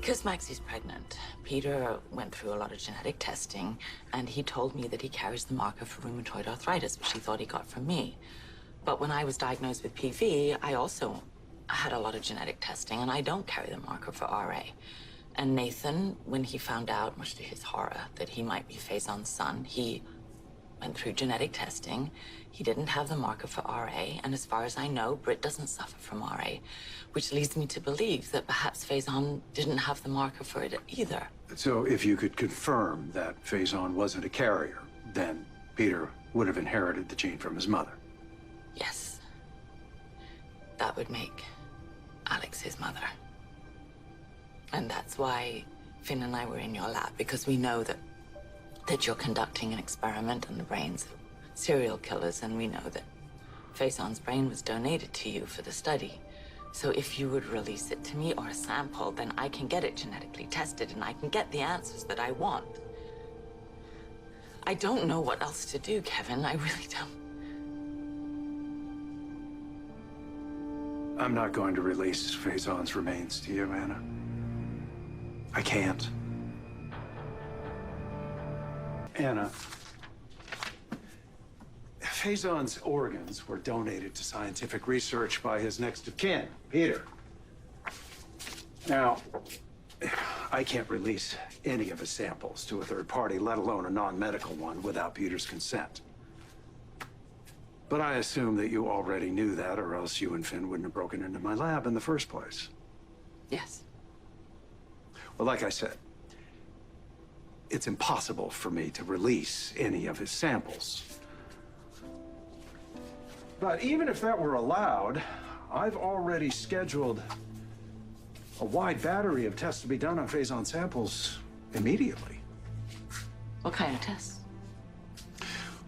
Because Maxie's pregnant, Peter went through a lot of genetic testing, and he told me that he carries the marker for rheumatoid arthritis, which he thought he got from me. But when I was diagnosed with PV, I also had a lot of genetic testing, and I don't carry the marker for RA. And Nathan, when he found out, much to his horror, that he might be Faison's son, he went through genetic testing. He didn't have the marker for RA, and as far as I know, Britt doesn't suffer from RA, which leads me to believe that perhaps Faison didn't have the marker for it either. So if you could confirm that Faison wasn't a carrier, then Peter would have inherited the gene from his mother. Yes. That would make Alex his mother. And that's why Finn and I were in your lab, because we know that you're conducting an experiment on the brains of serial killers, and we know that Faison's brain was donated to you for the study. So if you would release it to me, or a sample, then I can get it genetically tested and I can get the answers that I want. I don't know what else to do, Kevin. I really don't. I'm not going to release Faison's remains to you, Anna. I can't. Anna, Faison's organs were donated to scientific research by his next of kin, Peter. Now, I can't release any of his samples to a third party, let alone a non-medical one, without Peter's consent. But I assume that you already knew that, or else you and Finn wouldn't have broken into my lab in the first place. Yes. Well, like I said, it's impossible for me to release any of his samples. But even if that were allowed, I've already scheduled a wide battery of tests to be done on Faison samples immediately. What kind of tests?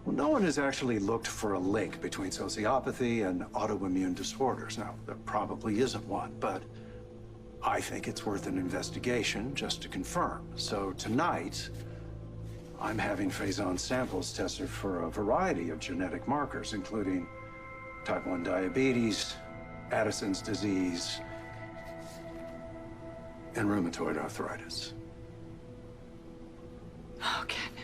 Well, no one has actually looked for a link between sociopathy and autoimmune disorders. Now, there probably isn't one, but I think it's worth an investigation just to confirm. So tonight, I'm having Faison's samples tested for a variety of genetic markers, including type 1 diabetes, Addison's disease, and rheumatoid arthritis. Oh, Kevin.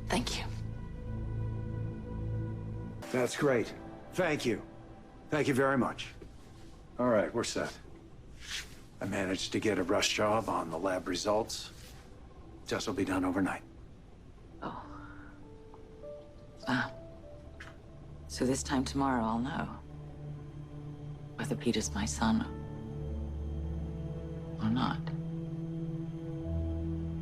Thank you. That's great. Thank you. Thank you very much. All right, we're set. I managed to get a rush job on the lab results. Tests will be done overnight. Oh. Wow. So this time tomorrow I'll know whether Peter's my son or not.